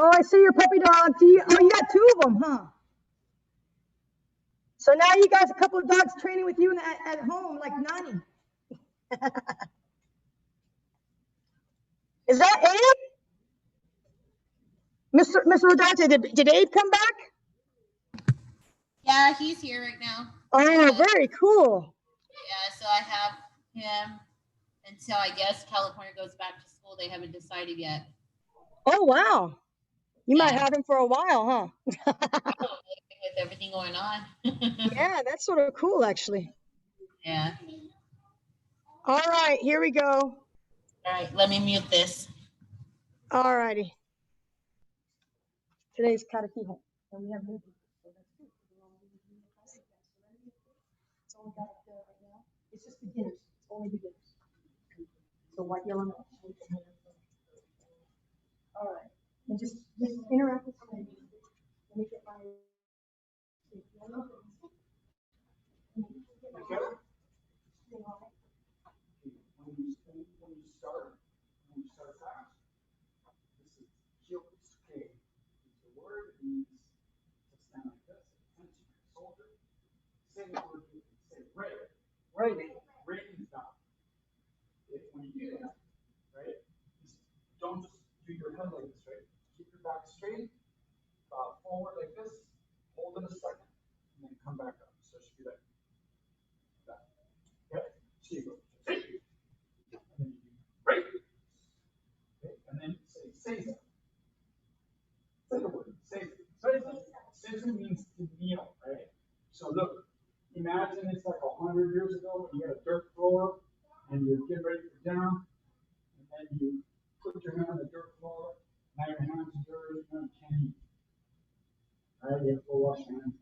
Oh, I see your puppy dog. Oh, you got two of them, huh? So now you got a couple of dogs training with you at home, like Nani. Is that Abe? Mr. Rodante, did Abe come back? Yeah, he's here right now. Oh, very cool. Yeah, so I have him until I guess California goes back to school. They haven't decided yet. Oh, wow. You might have him for a while, huh? With everything going on. Yeah, that's sort of cool, actually. Yeah. All right, here we go. All right, let me mute this. All righty. Today's Kata Kihon, and we have new people, so that's good. That's all we got up there right now. It's just beginners. It's only beginners. So white, yellow, no. All right, and just interact with me. Let me get my. When you start fast, this is Kyosuke. It's a word that means to stand like this, attention, soldier. Say the word, say right. Right means down. When you do that, right, don't just do your head like this, right? Keep your back straight, forward like this, hold it a second, and then come back up. So it should be like that. Okay? So you go, and then you do right. Okay? And then say that. Say the word, say that. Seiza means to kneel, right? So look, imagine it's like 100 years ago when you had a dirt floor and you're getting ready for dinner, and then you put your hand on the dirt floor, now your hands are dirty, now you can't eat. Right? You have to go wash your hands.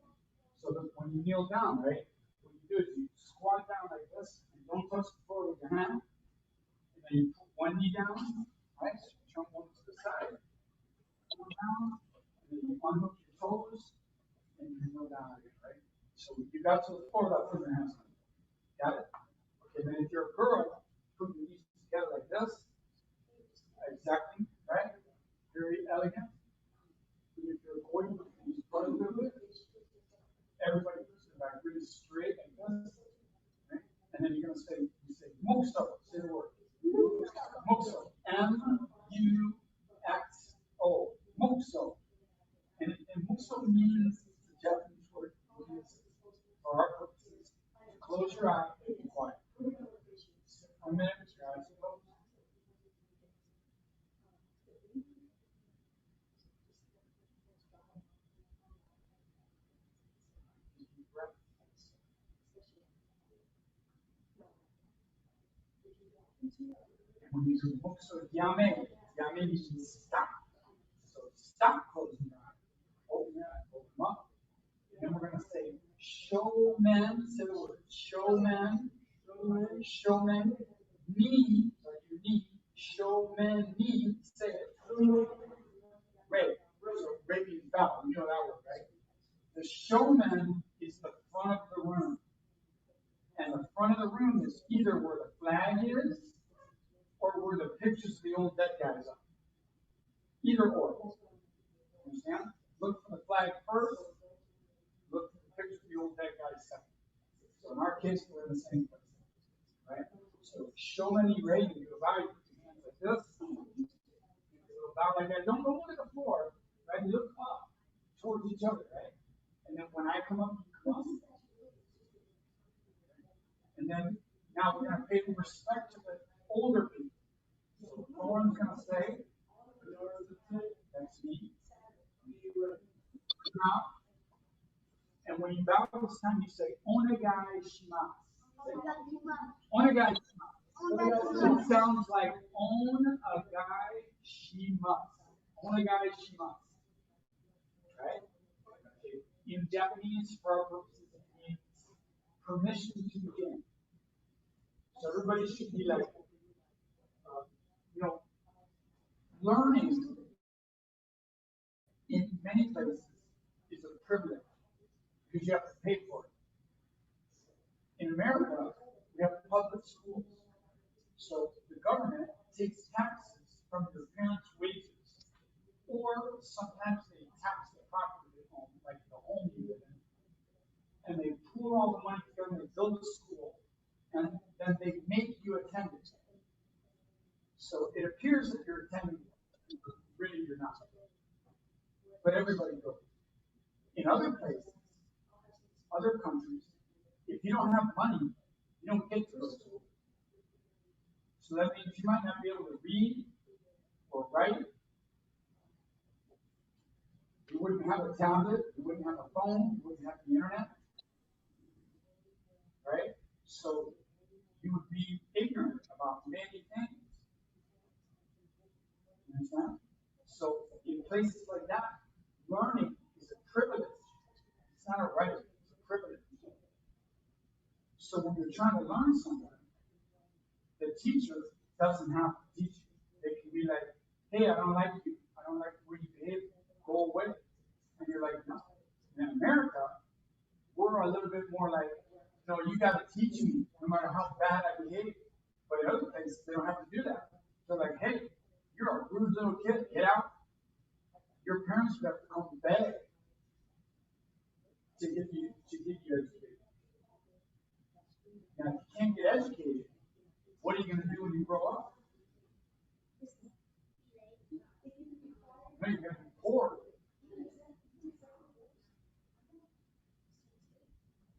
So that when you kneel down, right, what you do is you squat down like this, and don't touch the floor with your hand, and then you put one knee down, right? So you jump one to the side, go down, and then you unhook your toes, and you kneel down again, right? So you got to the floor without putting your hands on it. Got it? Okay, then if you're a girl, put your knees together like this. Exactly, right? Very elegant. And if you're a boy, you use front a little bit. Everybody puts their back really straight like this. Right? And then you're going to say, you say, Muxo. Say the word. Muxo. M-U-X-O. Muxo. And Muxo means, the Japanese word, means, for our purposes, close your eyes and be quiet. A minute, your eyes closed. And when you do Muxo Yame, Yame means stop. So stop closing your eyes. Open your eyes, open them up. And then we're going to say showman, say the word, showman, showman, knee, like your knee, showman, knee, say it. Rape. So rape means bow, you know that word, right? The showman is the front of the room. And the front of the room is either where the flag is or where the pictures of the old dead guys are. Either or. Understand? Look for the flag first. Look for the pictures of the old dead guys second. So in our case, we're in the same place. Right? So show many rating, you bow your hands like this. You bow like that. Don't go to the floor. Right? Look up towards each other, right? And then when I come up, you come up. And then now we're going to pay respect to the older people. So no one's going to say, that's me. Now, and when you bow this time, you say, Onegai shimasu. Onegai shimasu. It sounds like onegai shimasu. Onegai shimasu. Right? In Japanese, for our purposes, it means permission to begin. So everybody should be like, learning in many places is a privilege because you have to pay for it. In America, we have public schools. So the government takes taxes from your parents' wages or everybody goes. In other places, other countries, if you don't have money, you don't get to go to school. So that means you might not be able to read or write. You wouldn't have a tablet, you wouldn't have a phone, you wouldn't have the internet. Right? So you would be ignorant about many things. You understand? So in places like that, learning is a privilege. It's not a right, it's a privilege. So when you're trying to learn something, the teacher doesn't have to teach you. They can be like, hey, I don't like you. I don't like the way you behave. Go away. And you're like, no. In America, we're a little bit more like, no, you got to teach me no matter how bad I behave. But in other places, they don't have to do that. They're like, hey, you're a rude little kid. Get out. Your parents would have to come beg to get you educated. Now, if you can't get educated, what are you going to do when you grow up? No, you're going to be poor.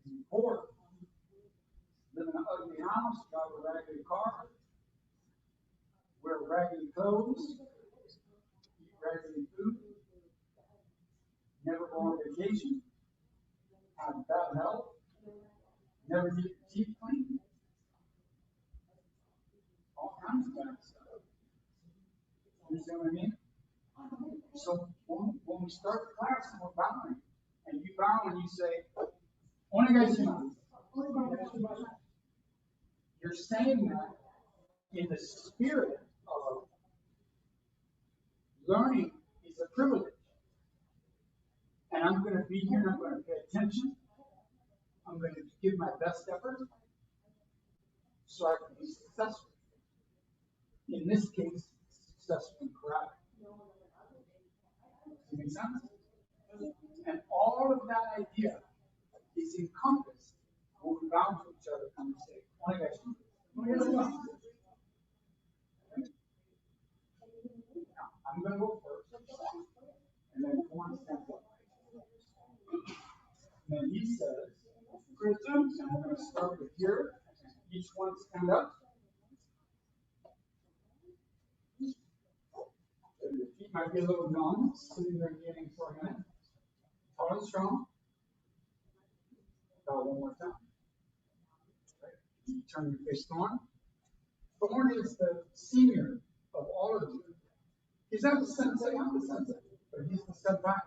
You're poor. Live in an ugly house, drive a raggedy car, wear raggedy clothes, eat raggedy food, never go on vacation, have bad health, never get your teeth cleaned, all kinds of bad stuff. You understand what I mean? So when we start the class and we're bowing, and you bow and you say, you're saying that in the spirit of learning is a privilege. And I'm going to be here and I'm going to pay attention. I'm going to give my best effort so I can be successful. In this case, successful in karate. Does it make sense? And all of that idea is encompassed when we bow to each other and we say, I'm going to go first. And then one stands up. And then he says, and I'm going to start with here. Each one stand up. Your feet might be a little numb, sitting there kneeling for a minute. Tall and strong. Bow one more time. Right. You turn your face to Thorn. Thorn is the senior of all of you. He's not the sensei, I'm the sensei, but he's the senpai.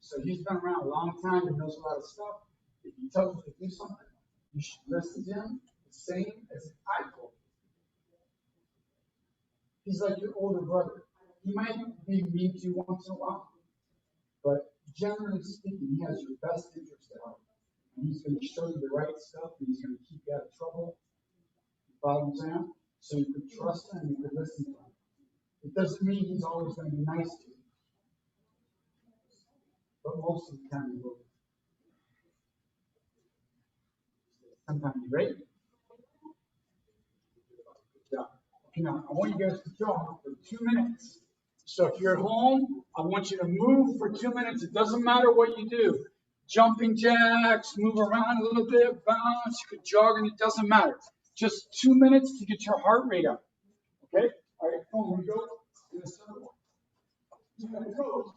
So he's been around a long time, he knows a lot of stuff. If he tells you to do something, you should listen to him the same as if I told you. He's like your older brother. He might be mean to you once in a while, but generally speaking, he has your best interest at heart. And he's going to show you the right stuff, and he's going to keep you out of trouble. You follow what I'm saying? So you could trust him, you could listen to him. It doesn't mean he's always going to be nice to you. But most of the time he will. Sometimes he's great. Yeah. Okay, now I want you guys to jog for 2 minutes. So if you're at home, I want you to move for 2 minutes. It doesn't matter what you do. Jumping jacks, move around a little bit, bounce, you could jog, and it doesn't matter. Just 2 minutes to get your heart rate up. Okay? All right, come on, we go in the circle. Go.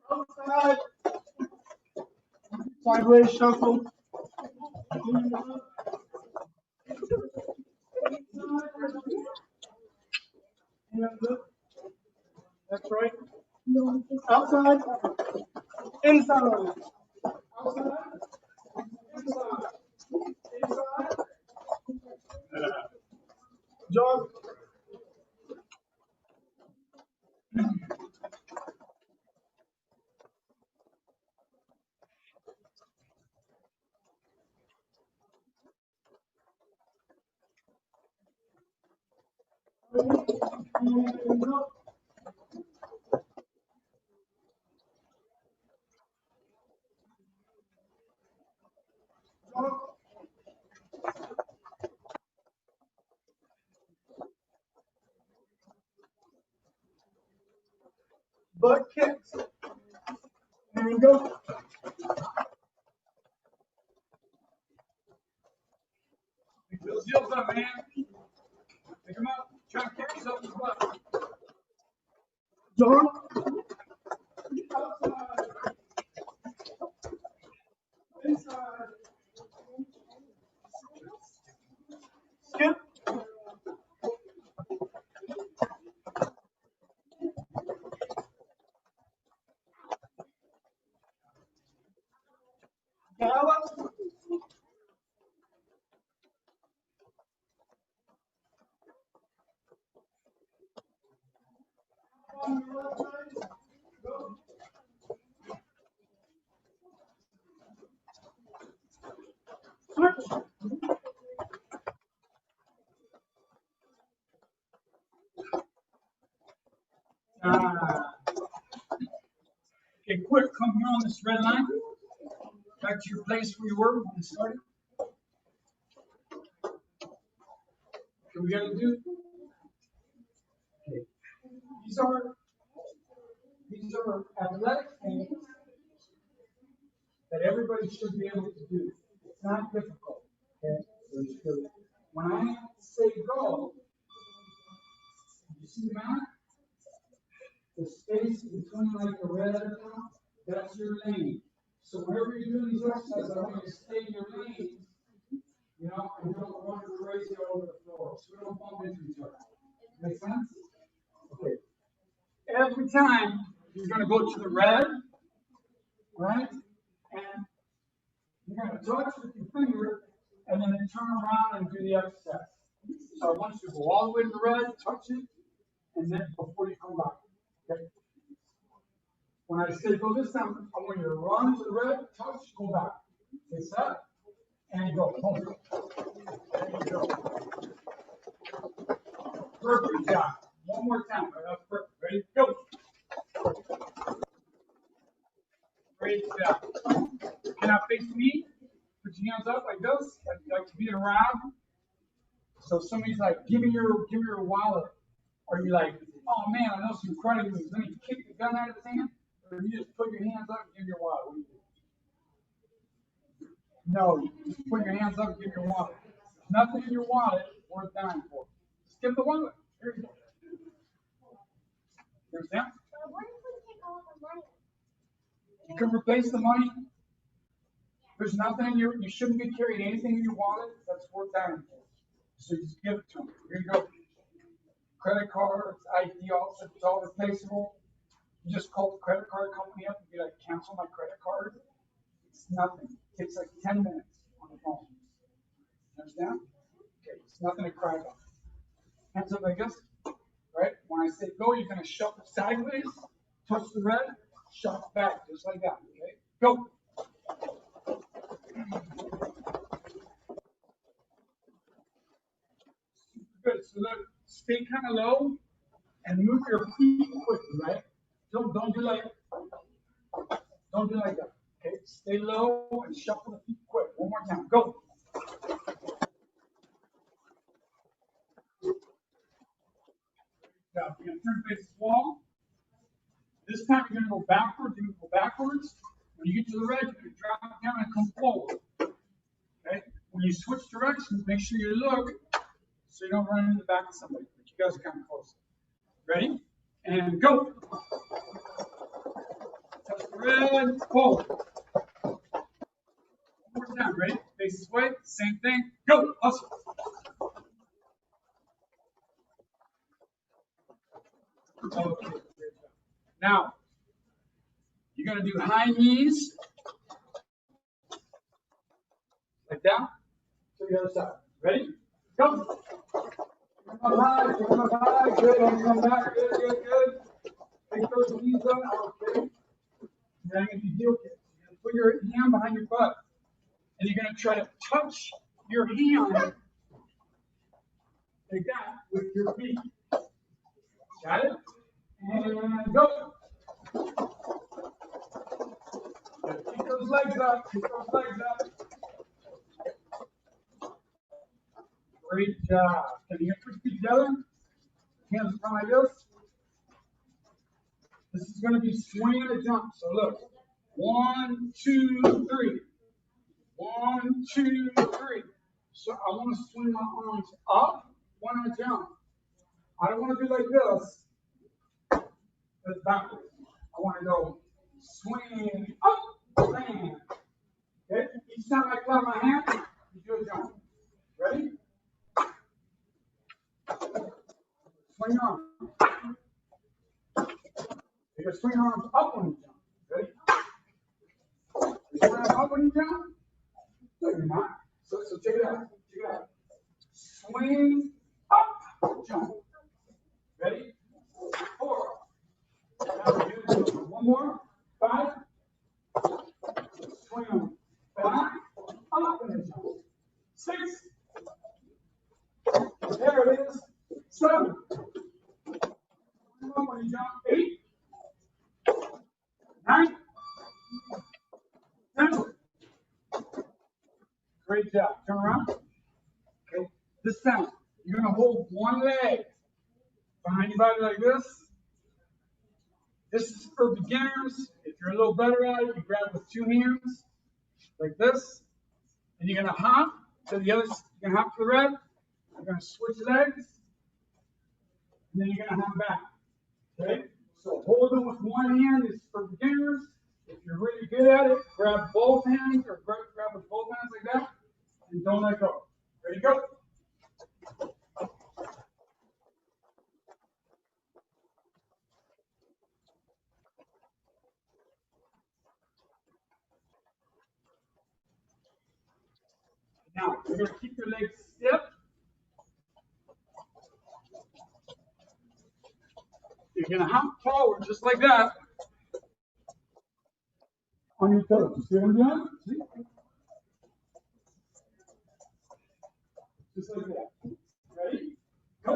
Outside. Sideways shuffle. That's right. Outside. Inside. Outside. Inside. Inside. Jog. butt kicks. There you go. Pick those heels up, man. Pick them up. Try to kick yourself in the butt. Jump. Outside. Inside. Skip. Gallop. Go. Switch. Okay, quick, come here on this red line. Back to your place where you were when you started. What we gotta do? Okay. These are athletic things that everybody should be able to do. It's not difficult. Okay. So just do it. When I say go, you see the map? The space between like the red and now, that's your lane. So whenever you're doing these exercises, I want you to stay in your lane. You know, and don't run crazy all over the floor. So we don't bump into each other. Make sense? Okay. Every time you're going to go to the red, right? And you're going to touch with your finger and then turn around and do the exercise. So I want you to go all the way to the red, touch it, and then before you come back. Okay? When I say go this time, I want you to run to the red, touch, go back. Okay, set, and go. Home. There you go. Perfect job. One more time. That's perfect. Ready? Go. Great job. Now face me. Put your hands up like this, like being around. So somebody's like, give me your wallet. Or you're like, oh man, I know some credit moves. Let me kick the gun out of his hand. Or you just put your hands up and give your wallet. What do you do? No, you just put your hands up and give your wallet. There's nothing in your wallet worth dying for. Just give the wallet. Here you go. You understand? What if we take all the money? You can replace the money. There's nothing in you shouldn't be carrying anything in your wallet that's worth dying for. So you just give it to them. Here you go. Credit cards, ID, it's all replaceable. You just call the credit card company up and be like, cancel my credit card. It's nothing. It takes like 10 minutes on the phone. You understand? Okay, it's nothing to cry about. Hands up like this. Right? When I say go, you're going to shuffle sideways, touch the red, shuffle back, just like that. Okay? Go. Good. So look, stay kind of low and move your feet quickly, right? Don't do like that. Okay? Stay low and shuffle the feet quick. One more time. Go. Now, you're going to turn face the wall. This time you're going to go backwards. You're going to go backwards. When you get to the red, you're going to drop down and come forward. Okay? When you switch directions, make sure you look so you don't run into the back of somebody. But you guys are kind of close. Ready? And go. Touch the red, forward. One more time. Ready? Face this way. Same thing. Go. Hustle. Okay. Now, you're going to do high knees. Like that. To the other side. Ready? Go. Come high, come high. Good. And come back. Good. Take those knees up. Okay. Then if you do it, you're going to put your hand behind your butt. And you're going to try to touch your hand like that with your feet. Got it? And go. Keep those legs up. Keep those legs up. Great job. Can you put your feet together? Hands in front like this. This is going to be swing and a jump. So look, 1, 2, 3. 1, 2, 3. So I want to swing my arms up when I jump. I don't want to do like this. That's backwards. I want to go swing up, land. Okay? Each time I clap my hand, you do a jump. Ready? Swing arms. You can swing arms up when you jump. Ready? You swing arms up when you jump? No, you're not. So check it out. Check it out. Swing up, jump. Ready? 4. One more. 5. Swing them back, up, and then jump. 6. There it is. 7. Swing up when you jump. 8. 9. 10. Great job. Turn around. Okay. This time, you're going to hold one leg behind your body like this. This is for beginners. If you're a little better at it, you grab with 2 hands, like this. And you're going to hop to the other, you're going to hop to the right. You're going to switch legs. And then you're going to hop back. Okay? So holding with one hand is for beginners. If you're really good at it, grab both hands or grab with both hands like that. And don't let go. Ready, go. Now, you're going to keep your legs stiff. You're going to hop forward just like that. On your toes. You see what I'm doing? See? Just like that. Ready? Go.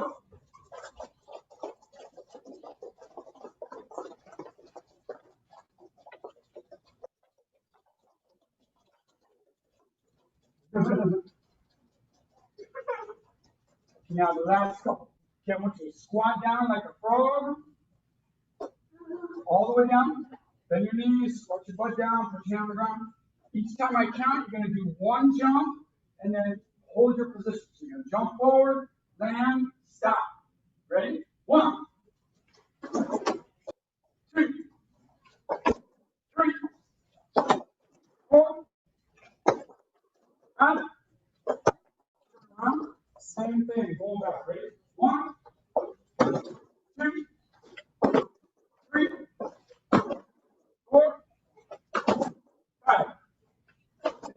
Now the last couple. Okay, I want you to squat down like a frog. All the way down. Bend your knees, squat your butt down, put your hand on the ground. Each time I count, you're going to do one jump and then hold your position. So you're going to jump forward, land, stop. Ready? 1, 2, 3, 4, 5. Same thing, going back. Ready? 1, 2, 3, 4, 5.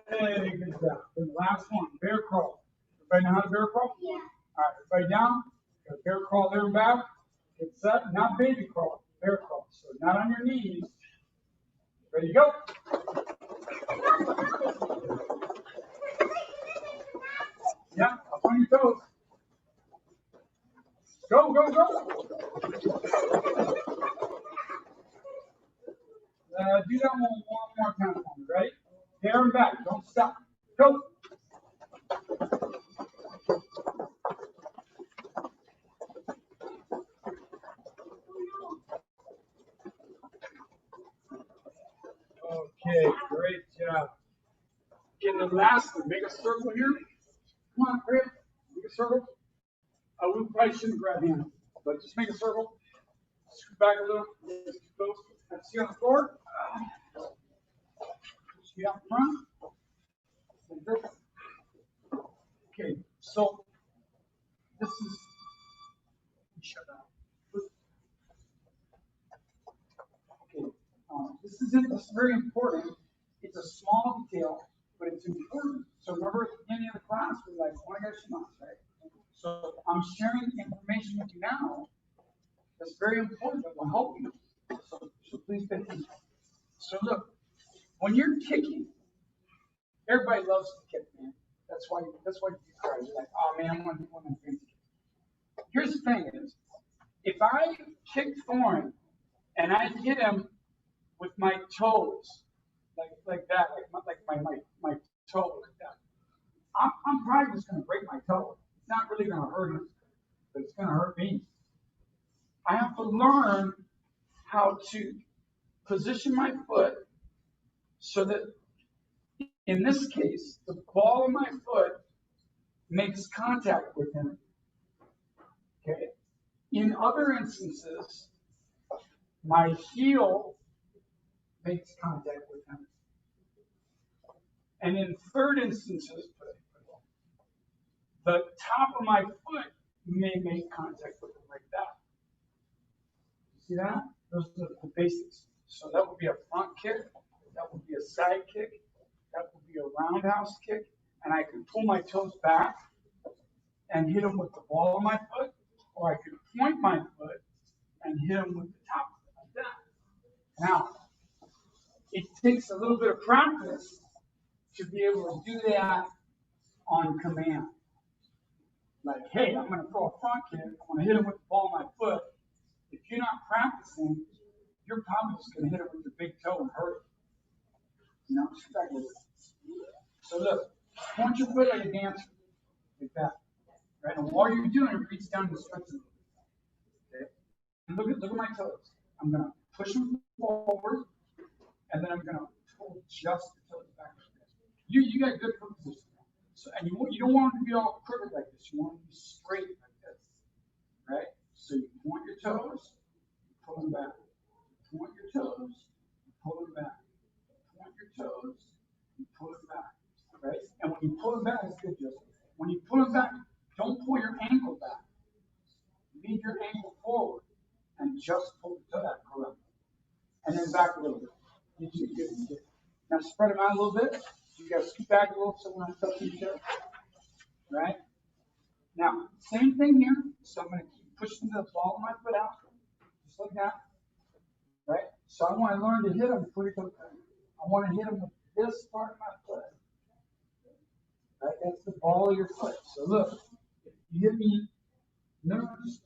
Hey, good job. Then the last one, bear crawl. Everybody know how to bear crawl? Yeah. All right, everybody down. Got bear crawl there and back. Get set. Not baby crawl, bear crawl. So not on your knees. Ready to go. Yeah, up on your toes. Go, go, go. Do that one more time for me, right? There and back. Don't stop. Go. Okay, great job. In the last one, make a circle here. Come on, Chris. Make a circle. We probably shouldn't grab hands, but just make a circle. Scoot back a little. Close. See on the floor. See out front. Okay, so this is. Shut up. Okay, this is it. This is very important. It's a small detail, but it's important. So remember at the beginning of the class, we're like, "Want to get some right?" So I'm sharing information with you now. That's very important. That will help you. So please pay attention. So look, when you're kicking, everybody loves to kick, man. That's why you cry. You're like, oh man, I want to do one of things. Here's the thing is, if I kick Thorn and I hit him with my toes, like that, like my toe like that, I'm probably just gonna break my toe. It's not really gonna hurt him, but it's gonna hurt me. I have to learn how to position my foot so that in this case, the ball of my foot makes contact with him. Okay. In other instances, my heel makes contact with him. And in third instances, the top of my foot may make contact with him like that. See that? Those are the basics. So that would be a front kick, that would be a side kick, that would be a roundhouse kick, and I could pull my toes back and hit him with the ball of my foot, or I could point my foot and hit him with the top of it like that. Now, it takes a little bit of practice to be able to do that on command. Like, hey, I'm going to throw a front kick, I'm going to hit him with the ball of my foot. If you're not practicing, you're probably just going to hit it with your big toe and hurt it. You know, so look, point your foot like a dancer, like that. Right? And while you're doing it, reach down and stretch it. Okay? And look at my toes. I'm going to push them forward, and then I'm going to pull just the toes back. You got good foot position. So, and you don't want them to be all crooked like this. You want them to be straight like this. Right? So you point your toes, you pull them back. You point your toes, you pull them back. You point your toes, you pull them back. Right? And when you pull them back, it's good, Joseph. When you pull them back, don't pull your ankle back. Leave your ankle forward and just pull the toe back correctly. And then back a little bit. Good. Now spread them out a little bit. You gotta scoot back a little so we're not touching each other. Right? Now, same thing here. So I'm gonna keep pushing the ball of my foot out. Just like that. Right? So I want to learn to hit them before you come back. I want to hit them with this part of my foot. Right? That's the ball of your foot. So look, if you hit me,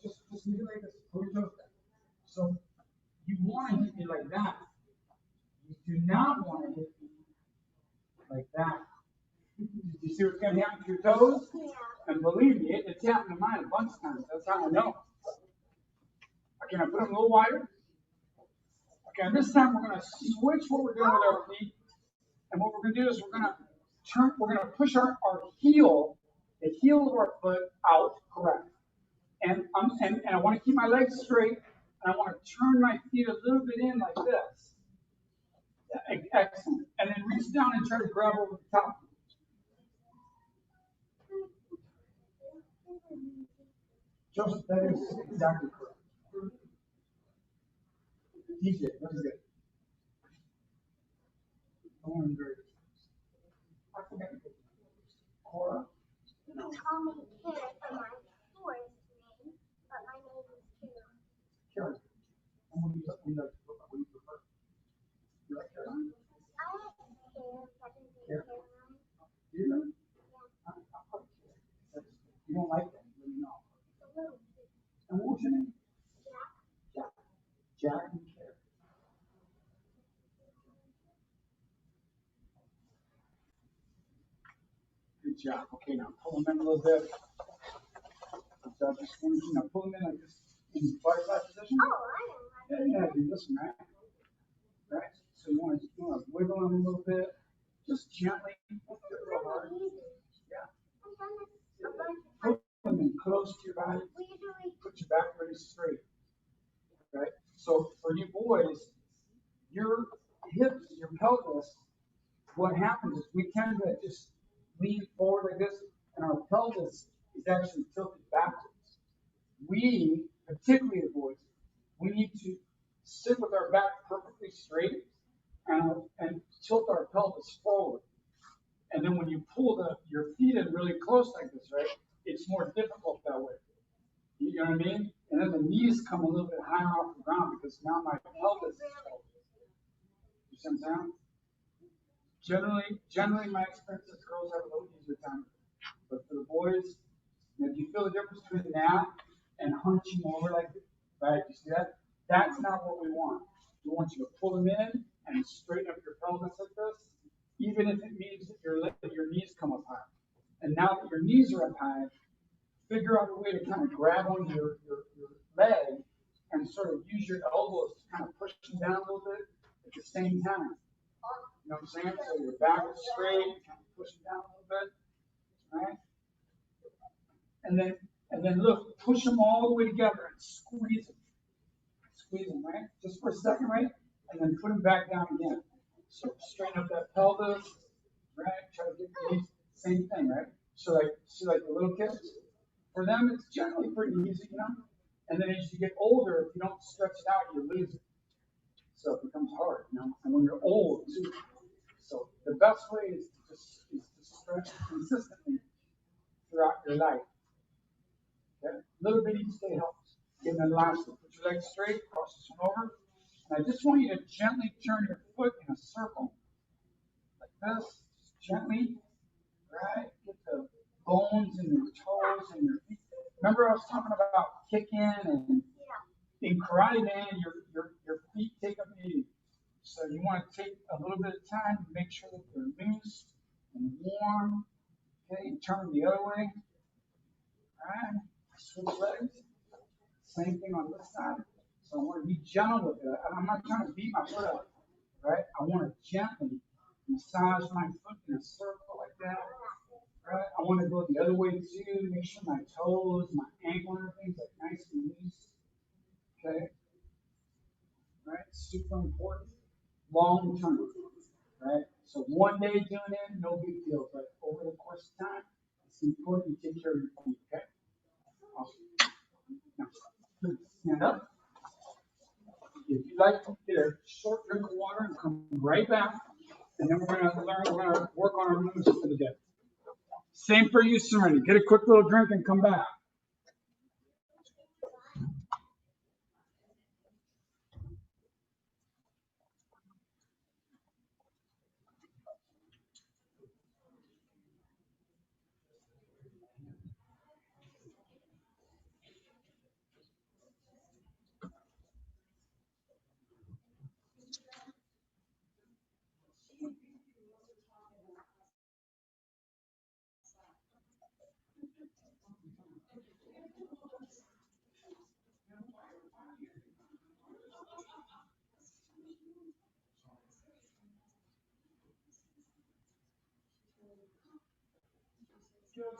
just leave it like this. Pull your toes back. So you want to hit me like that. You do not want to hit me like that. You see what's going to happen to your toes? And believe me, it's happened to mine a bunch of times. That's how I know. Okay, I put them a little wider. Okay, and this time we're going to switch what we're doing with our feet. And what we're going to do is we're going to push our heel, the heel of our foot out, correct. And I want to keep my legs straight, and I want to turn my feet a little bit in like this. Yeah, excellent. And then reach down and try to grab over the top. Joseph, that is exactly correct. DJ, that is it. Going very good. I forgot to put Cora. You can call me Kara for my forest name, but my name is Kara. Karen. And what do you like to put? What do you prefer? You like Caroline? I like Kara, second name Kara. Caroline. Do you really? Yeah. I'll put Karen. You don't like that, let me know. It's a little bit. And what was your name? Jack. Jack and Karen. Good job. Okay, now pull them in a little bit. Good job. Just now pull them in like this in butterfly position. Oh, I don't like Yeah, do this one, right? Right. So you want to wiggle them a little bit, just gently. Don't get real hard. Yeah. I've done this a bunch of times. Put them in close to your body. We usually Put your back really straight. Right. So for you boys, your hips, your pelvis, what happens is we tend to just lean forward like this, and our pelvis is actually tilted backwards. We, particularly the boys, we need to sit with our back perfectly straight and tilt our pelvis forward. And then when you pull your feet in really close like this, right, it's more difficult that way. You know what I mean? And then the knees come a little bit higher off the ground because now my pelvis is tilted. You see what I'm saying? Generally, my experience is girls have a little easier time. But for the boys, if you feel the difference between that and hunching over like this, right? You see that? That's not what we want. We want you to pull them in and straighten up your pelvis like this, even if it means that your knees come up high. And now that your knees are up high, figure out a way to kind of grab onto your leg and sort of use your elbows to kind of push them down a little bit at the same time. You know what I'm saying? So your back is straight, kind of push them down a little bit, right? And then look, push them all the way together and squeeze them. Squeeze them, right? Just for a second, right? And then put them back down again. So straighten up that pelvis, right? Try to get the knees, same thing, right? So like, see like the little kids, for them it's generally pretty easy, you know? And then as you get older, if you don't stretch it out, you lose it. So it becomes hard, you know? And when you're old too. So the best way is to stretch consistently throughout your life. Okay? Little bit each day helps. Getting elastic. Put your legs straight, cross this one over. And I just want you to gently turn your foot in a circle. Like this. Just gently. Right? Get the bones in your toes and your feet. Remember I was talking about kicking and in karate, man, your feet take up the so you want to take a little bit of time to make sure that they're loose and warm. Okay, and turn them the other way. Alright, switch legs. Same thing on this side. So I want to be gentle with it. I'm not trying to beat my foot up. Right? I want to gently massage my foot in a circle like that. Right? I want to go the other way too. Make sure my toes, my ankle, and everything's like nice and loose. Okay? Right? Super important. Long term. Right? So one day doing it, no big deal. But over the course of time, it's important you take care of your feet. Okay? Awesome. Now, stand up. If you'd like to get a short drink of water and come right back, and then we're going to work on our movements for the day. Same for you, Serenity. Get a quick little drink and come back.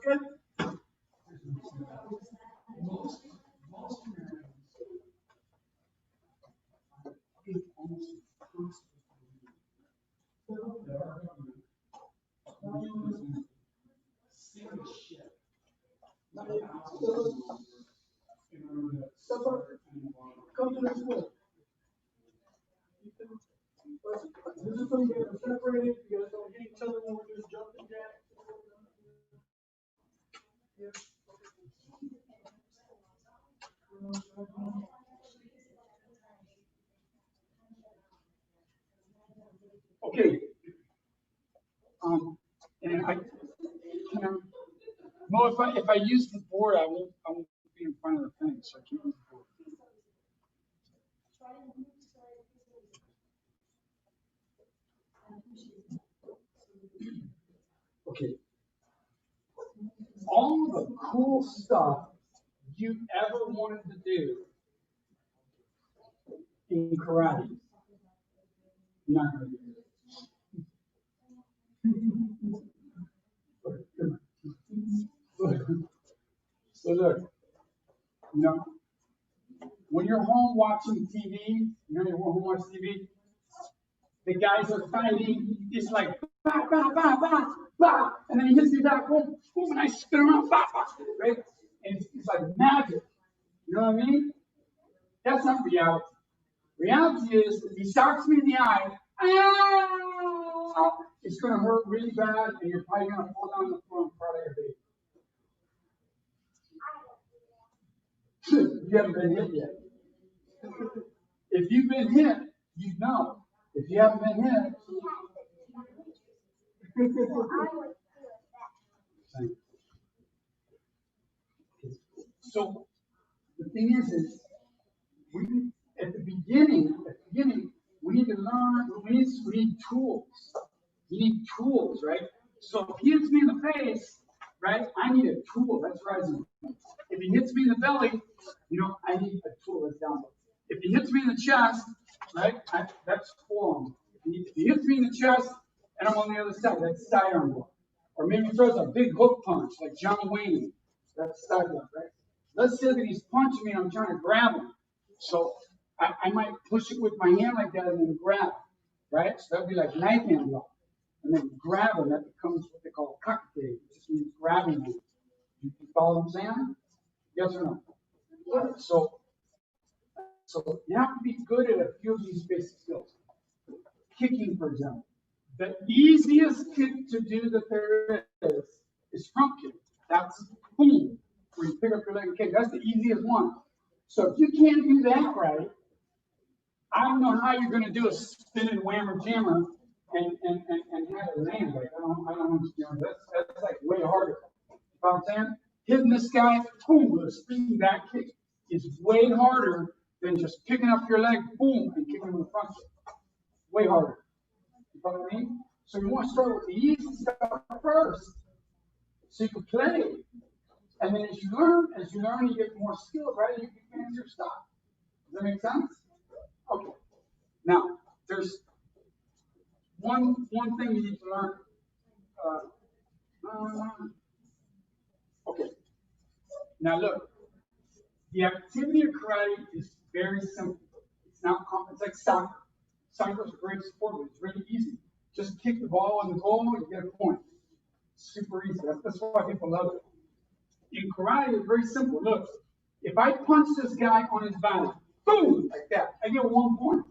Good. Come to this way. This is going to get separated. You guys don't hit each other when we're doing jumping jacks. Okay. And I can. No, if I use the board, I won't be in front of the thing, so I can't use the board. Okay. All the cool stuff you ever wanted to do in karate, you're not going to do it. So look, you know, when you're home watching TV, you know, you're home watching TV, the guys are fighting, it's like, bah, bah, bah, bah, bah, and then he hits me back, boom, boom, and I spin around, bah, bah, right? And it's like magic, you know what I mean? That's not reality. Reality is, if he socks me in the eye, it's going to hurt really bad, and you're probably going to fall down the floor and cry like a baby. You haven't been hit yet. If you've been hit, you know. If you haven't been hit, so the thing is we at the beginning, we need to learn. We need tools. You need tools, right? So if he hits me in the face, right, I need a tool that's rising. If he hits me in the belly, you know, I need a tool that's down. If he hits me in the chest, right, that's forearm. If he hits me in the chest and I'm on the other side, that's sidearm block. Or maybe he throws a big hook punch like John Wayne, that's side block, right? Let's say that he's punching me and I'm trying to grab him. So I might push it with my hand like that and then grab, right? So that'd be like knife hand block. And then grab him, that becomes what they call Kata, which just means grabbing him. You follow what I'm saying? Yes or no? So you have to be good at a few of these basic skills. Kicking, for example. The easiest kick to do that there is front kick. That's boom, where you pick up your leg and kick. That's the easiest one. So if you can't do that right, I don't know how you're going to do a spinning whammer jammer and have it land. Like I don't understand. That's like way harder. You know what I'm saying? Hitting this guy, boom, with a spinning back kick is way harder than just picking up your leg, boom, and kicking him in the front kick. Way harder. You know what I mean? So you want to start with the easy stuff first, so you can play. And then as you learn, you get more skills, right? You can fancier stuff. Does that make sense? Okay. Now, there's one thing you need to learn. Okay. Now look, the activity of karate is very simple. It's not complex. It's like soccer. Soccer is a great sport, but it's really easy. Just kick the ball in the goal, you get a point. Super easy. That's why people love it. In karate, it's very simple. Look, if I punch this guy on his body, boom, like that, I get 1 point.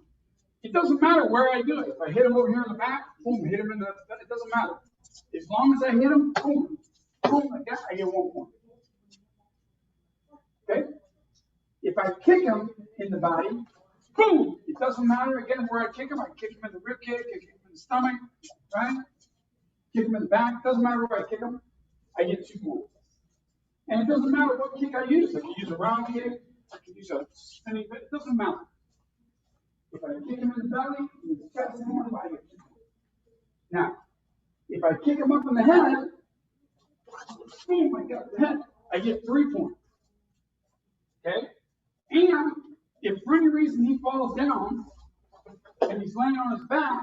It doesn't matter where I do it. If I hit him over here in the back, boom, hit him in the, it doesn't matter. As long as I hit him, boom, boom, like that, I get 1 point. Okay? If I kick him in the body, boom, it doesn't matter again where I kick him. I kick him in the rib kick, kick him in the stomach, right? Kick him in the back, doesn't matter where I kick him, I get 2 points. And it doesn't matter what kick I use. I can use a round kick, I can use a spinning, but it doesn't matter. If I kick him in the belly, in the chest, and the I get 2 points. Now, if I kick him up in the head, boom, I got the head, I get 3 points. Okay? And if for any reason he falls down and he's laying on his back,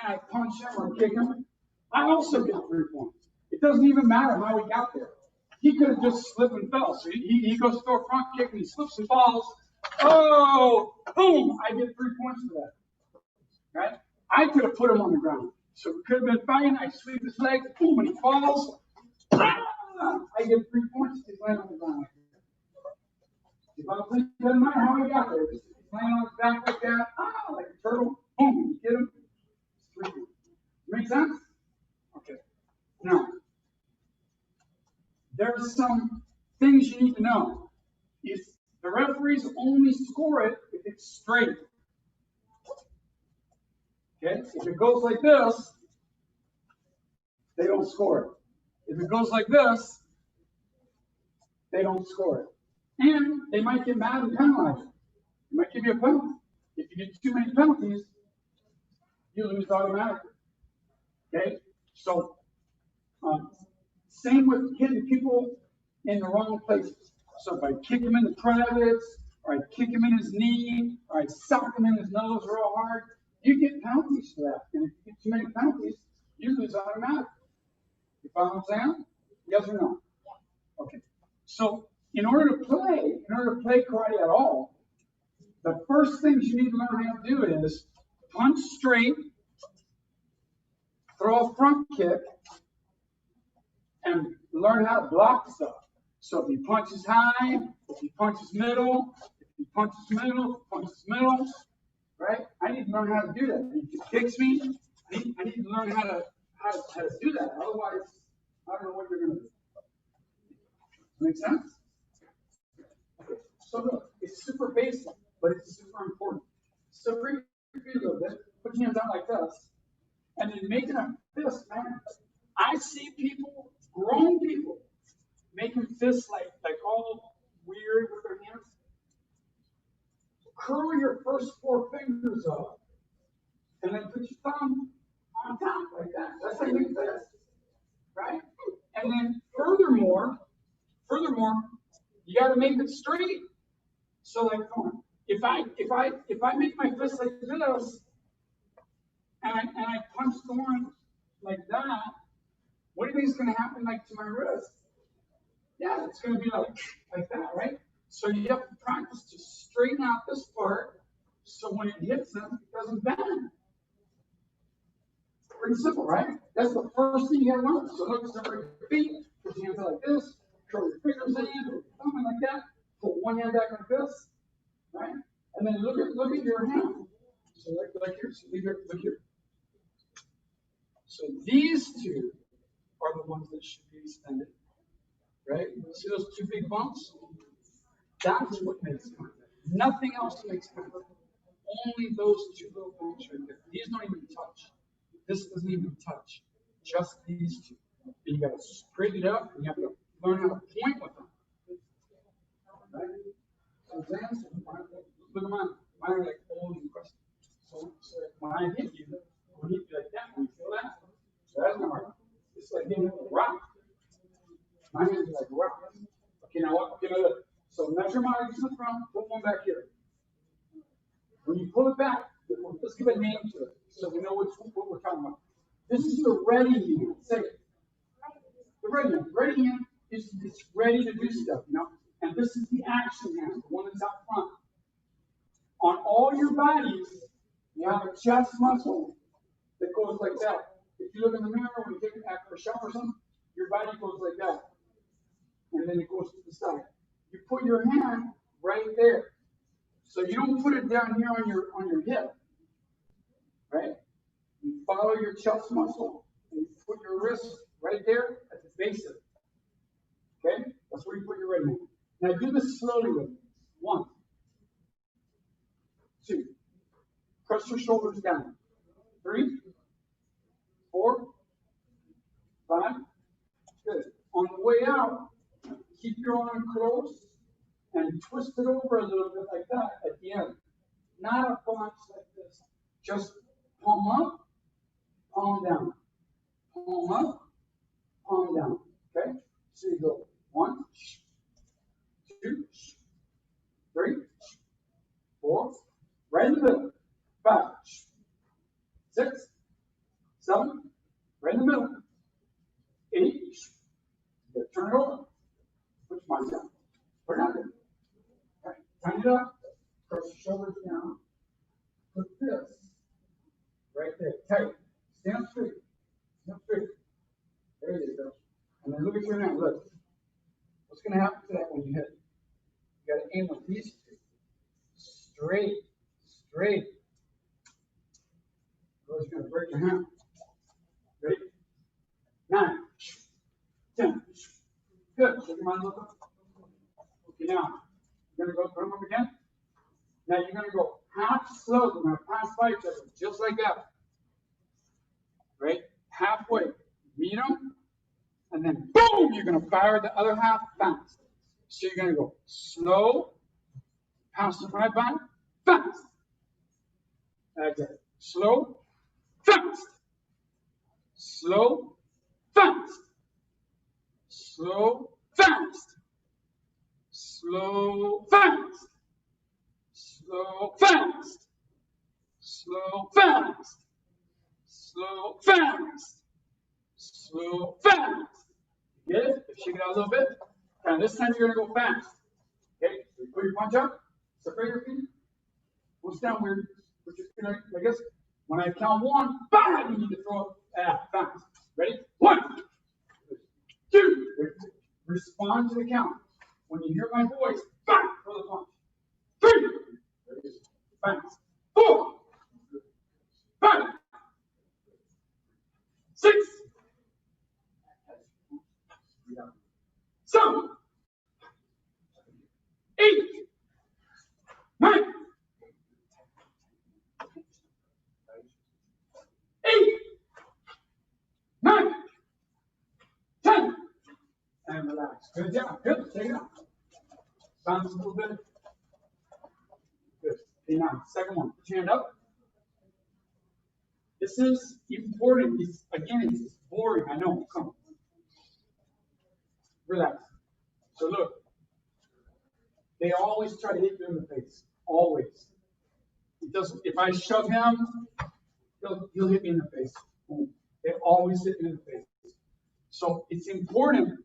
and I punch him or kick him, I also get 3 points. It doesn't even matter how he got there. He could have just slipped and fell. So he goes to throw a front kick and he slips and falls. Oh, boom, I get 3 points for that. Right? I could have put him on the ground. So we could have been fighting. I sweep his leg, boom, and he falls. I get 3 points if he's laying on the ground. It doesn't matter how he got there. If he's laying on his back like that, like a turtle, boom, you get him. It's 3 points. Make sense? Okay. Now, there's some things you need to know. If the referees only score it if it's straight. Okay? If it goes like this, they don't score it. If it goes like this, they don't score it. And they might get mad and penalize you. They might give you a penalty. If you get too many penalties, you lose automatically. Okay? So, same with hitting people in the wrong places. So if I kick him in the privates, or I kick him in his knee, or I sock him in his nose real hard, you get penalties for that. And if you get too many penalties, you lose automatically. You follow what I'm saying? Yes or no? Okay. So in order to play karate at all, the first things you need to learn how to do is punch straight, throw a front kick, and learn how to block stuff. So if he punches high, if he punches middle, right? I need to learn how to do that. If he kicks me, I need to learn how to do that. Otherwise, I don't know what you're going to do. Make sense? Okay. So look, it's super basic, but it's super important. So bring your feet a little bit, put your hands out like this, and then making a fist, man. I see people, grown people, making fists like all weird with their hands. Curl your first 4 fingers up, and then put your thumb on top like that. That's how you make fist, right? And then furthermore, you got to make it straight. So like, come on, if I make my fist like this, and I punch the one like that, what do you think is going to happen like to my wrist? Yeah, it's going to be like that, right? So you have to practice to straighten out this part so when it hits them, it doesn't bend. Pretty simple, right? That's the first thing you got to learn. So look, separate your feet, put your hands out like this, curl your fingers in, put your thumb in like that, put one hand back like this, right? And then look at your hand. So like here, so look here. So these two are the ones that should be extended, right? See those two big bumps? That's what makes contact. Nothing else makes contact. Only those two little bumps right there. These don't even touch. This doesn't even touch. Just these two. And you got to straighten it up, and you have to learn how to point with them. Right? So exams, look at mine. Mine are like old and crusty. So when I hit you, when you hit you like that, when you feel that, so that's not hard. It's like hitting a rock. My hands are like rock. Okay, now what? Okay, now look. So measure my arms in the front, put one back here. When you pull it back, let's give a name to it so we know what we're talking about. This is the ready hand. Say it. The ready hand. Ready hand is it's ready to do stuff, you know? And this is the action hand, the one that's out front. On all your bodies, you have a chest muscle that goes like that. If you look in the mirror when you take it after a shower or something, your body goes like that. And then it goes to the side. You put your hand right there. So you don't put it down here on your hip. Right? You follow your chest muscle and you put your wrist right there at the base of it. Okay? That's where you put your right hand. Now do this slowly with me. 1, 2. Press your shoulders down. 3, 4, 5. Good. On the way out, keep your arm close and twist it over a little bit like that at the end. Not a bunch like this. Just palm up, palm down. Palm up, palm down. Okay? So you go 1, 2, 3, 4, right in the middle. 5, 6, 7, right in the middle. 8, turn it over. Put your mind down. Put it out there. All right. Tighten it up. Press your shoulders down. Put this right there. Tight. Stand up straight. Stand up straight. There you go. And then look at your hand. Look. What's going to happen to that when you hit it? You got to aim with these two. Straight. Straight. Otherwise, you're going to break your hand. Ready? 9, 10. Good. Shake your mind a little bit. Okay, now, you're going to go put them up again. Now you're going to go half slow. We're going to pass by each other, just like that. Right? Halfway. Meet them. And then, boom, you're going to fire the other half fast. So you're going to go slow, pass it right by, fast. Again. Slow, fast. Slow, fast. Slow, fast. Slow, fast. Slow, fast. Slow, fast. Slow, fast. Slow, fast. Get it? Shake it out a little bit. And this time you're going to go fast. Okay? So you put your punch up, separate your feet. Push down weird. Put your feet like this. When I count 1, bang, you need to throw it fast. Ready? 1, 2. Respond to the count. When you hear my voice, bang, throw the punch. 3. Fast. 4. 5. 6. 7. 8. 9. 8. 9. 10. And relax. Good job. Good. Take it out. Bounce a little bit. Good. Okay, now, second one. Put your hand up. This is important. It's boring. I know. Come on. Relax. So look. They always try to hit you in the face. always. It doesn't, if I shove him, he'll hit me in the face. Boom. They always hit me in the face. So it's important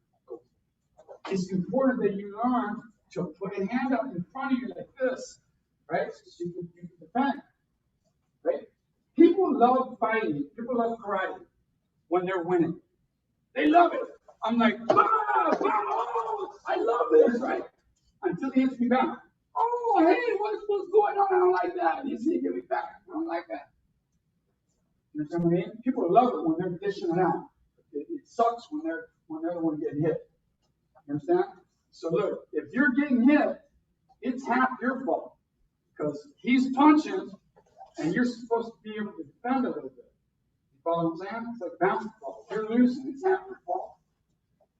that you learn to put a hand up in front of you like this, right? So you can defend, right? People love fighting. People love karate when they're winning. They love it. I'm like, bah, bah, I love this, right? Until he hits me back. Oh, hey, what's going on? I don't like that. You see, give me back. I don't like that. You understand what I mean? People love it when they're dishing it out. It sucks when they're the one getting hit. You understand? So look, if you're getting hit, it's half your fault. Because he's punching and you're supposed to be able to defend a little bit. You follow what I'm saying? It's like basketball. If you're losing, it's half your fault.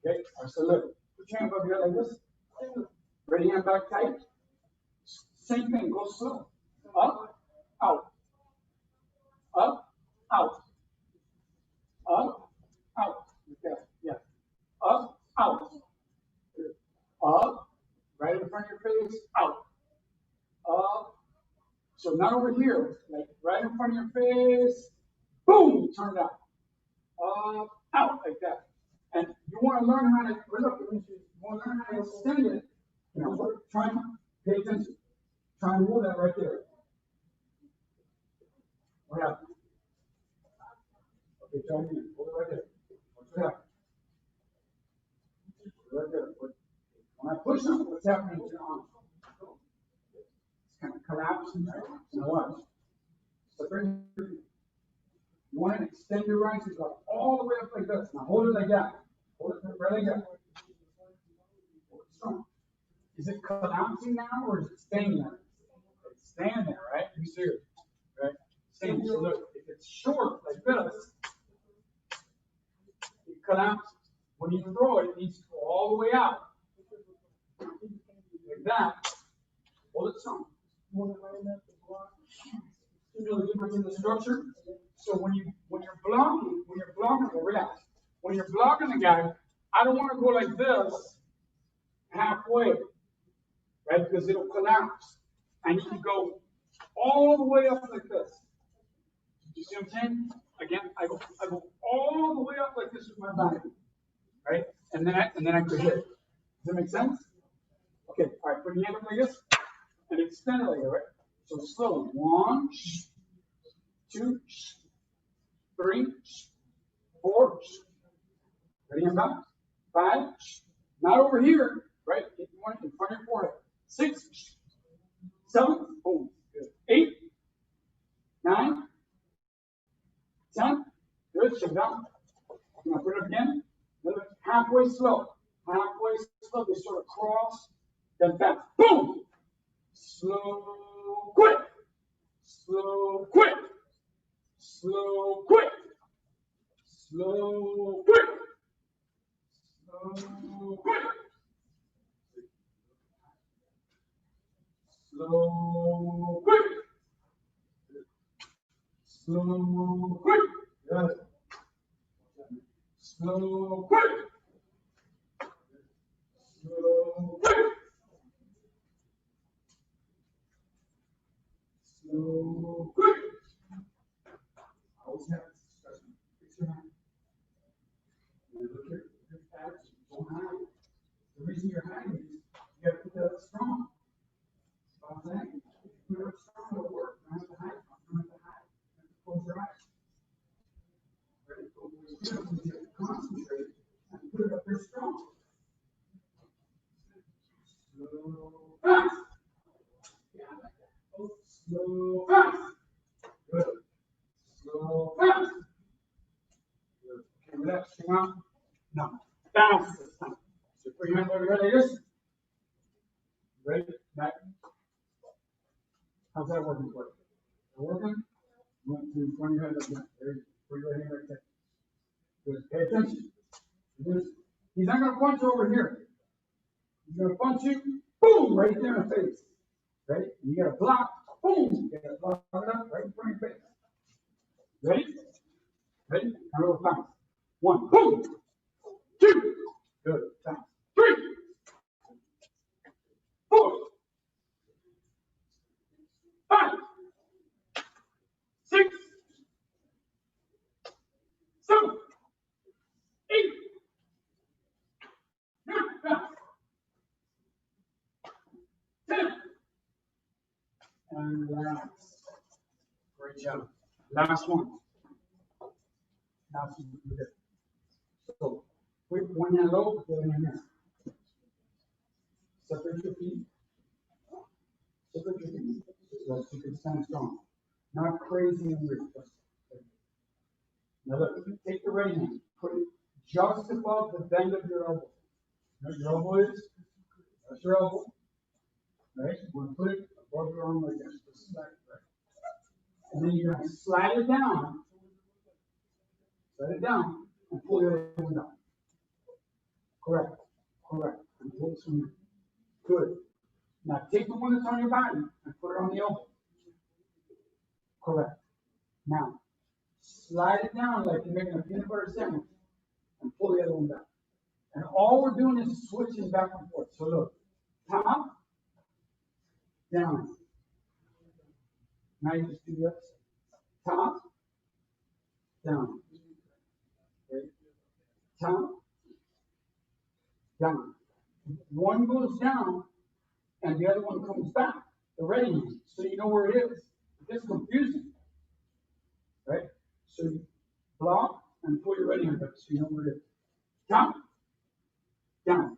Okay? All right, so look, put your hand above your head like this. Ready hand back tight. Same thing, go slow. Up, out. Up, out. Up, out. Okay, yeah. Up, out. Up, right in front of your face, out. Up. So not over here, like right in front of your face. Boom, turn it out. Up, out, like that. And you want to learn how to, you want to learn how to extend it. You know, try and pay attention. Try and hold that right there. What happened? Okay, try again. Hold it right there. What's happening? Right there. When I push them, what's happening to your arm? It's kind of collapsing, right? Now watch. So bring your feet. You want to extend your right foot all the way up like this. Now hold it like that. Hold it right like that. Hold it strong. Is it collapsing now or is it staying there? It's staying there, right? You see it, right? Same. So look, if it's short like this, it collapses. When you throw it, it needs to go all the way out. Like that. Hold it strong. You know the difference in the structure? So when you're blocking the rest, when you're blocking the guy, I don't want to go like this halfway, right? Because it'll collapse. I need to go all the way up like this. You see what I'm saying? Again, I go all the way up like this with my body, right? And then I could hit. Does that make sense? Okay, all right, put your hand up like this and extend it like that, right? So slow. 1, 2, 3, 4. Ready and back. 5. Not over here, right? If you want it in front of your forehead. 6, 7. Boom. Good. 8, 9, 10. Good. Shake it down. Now put it up again. Halfway slow. Halfway slow. They sort of cross. Then back. Boom. Slow, quick. Slow, quick. Slow, quick. Slow, quick. Slow, quick. Slow, quick. Slow, quick. Good. Slow, quick. Slow, quick. Slow, quick. Always have this discussion. Fix your hand. And look at your facts. Don't hide. The reason you're hiding is you got to put that up strong. That's what I'm saying. If you put it up strong, it'll work. You don't have to hide. You don't have to hide. You have to close your eyes. Right? But what you do is you have to concentrate and put it up there strong. Slow, fast. Yeah, I like that. Slow, fast. Good. Slow, fast. Good. Okay, relax. Come on. Now, fast this time. So put your hand over your head like this. Ready? Back. How's that working for you? Is it working? You want to in front of your head like that. There you go. Put your hand right there. Good. Pay attention. He's not going to punch you over here. He's going to punch you, boom, right there in the face. Ready? And you got to block, boom. You got to block it up right in front of your face. Ready? Ready? Now go fast. 1, boom. 2. Good. Fast. 3. 4. and relax. Great job. Last one. Last one. Good. So, put one hand low, the other hand here. Separate your feet. Separate your feet. So that you can stand strong. Not crazy and weird. Now look, take your right hand, put it just above the bend of your elbow. You know what your elbow is? That's your elbow. Right? We're going to put it above your arm like this. Just like that. And then you're going to slide it down. Slide it down and pull your other one down. Correct. Correct. And pull this one in. Good. Now take the one that's on your body and put it on the elbow. Correct. Now, slide it down like you're making a peanut butter sandwich and pull the other one back. And all we're doing is switching back and forth. So look, top, down. Now you just do this. Top, down. Okay. Top, down. One goes down and the other one comes back. The ready hand. So you know where it is. It gets confusing. Right? So you block and pull your ready hand back so you know where it is. Top, down.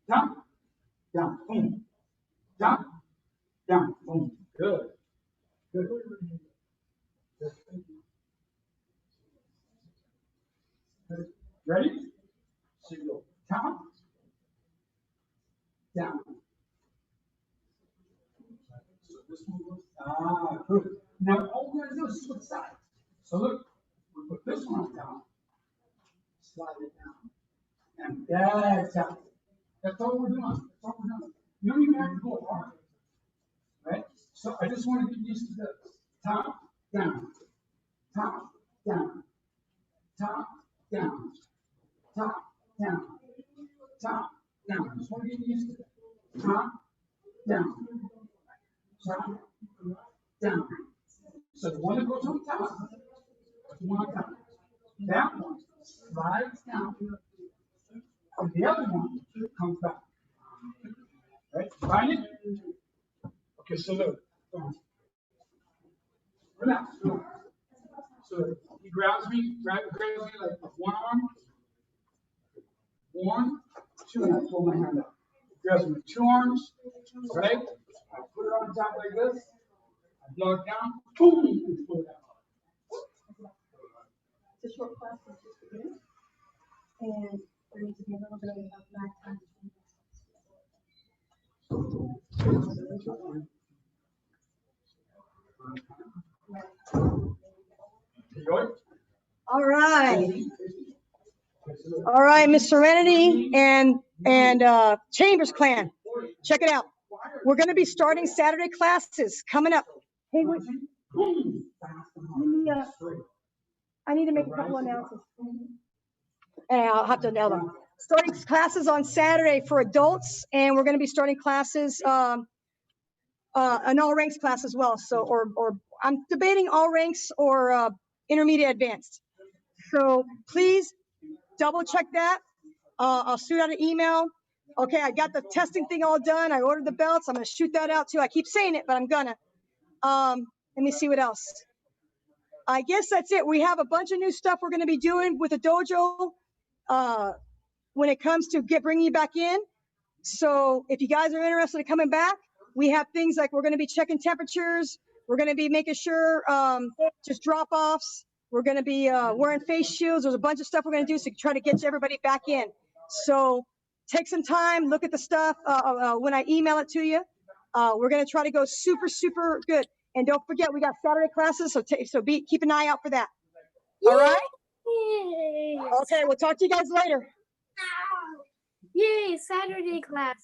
Top, down. Boom. Top, down. Boom. Good. Good. Good. Ready? So you go top, down. So this one goes, good. Now all we're going to do is switch sides. So look, we put this one down, slide it down, and that's out. That's all we're doing. That's all we're doing. You don't even have to go hard. Right? So I just want to get used to this. Top, down. Top, down. Top, down. Top, down. Top, down. Just want to get used to it. Top, down. Top, down. So the one that goes on top, the one on top. That one slides down. And the other one comes back. Right? Find it? Okay, so look. Relax. So he grabs me like with one arm. 1, 2, and I pull my hand up. He grabs me with 2 arms, right? I put it on top like this. I blow it down. Boom! And pull it out. It's a short class for just beginners. And there needs to be a little bit of lag time between All right. All right, Miss Serenity and Chambers Clan. Check it out. We're going to be starting Saturday classes coming up. Hey, wait. I need to make a couple announcements. And I'll have to nail them. Starting classes on Saturday for adults, and we're going to be starting classes, an all ranks class as well. So, or I'm debating all ranks or intermediate advanced. So please double check that. I'll shoot out an email. Okay, I got the testing thing all done. I ordered the belts. I'm going to shoot that out too. I keep saying it, but I'm gonna. Let me see what else. I guess that's it. We have a bunch of new stuff we're going to be doing with the dojo when it comes to bringing you back in. So if you guys are interested in coming back, we have things like we're going to be checking temperatures. We're going to be making sure just drop-offs. We're going to be wearing face shields. There's a bunch of stuff we're going to do to try to get everybody back in. So take some time, look at the stuff when I email it to you. We're going to try to go super, super good. And don't forget, we got Saturday classes, so keep an eye out for that. All right? Yay! Okay, we'll talk to you guys later. Yay, Saturday classes.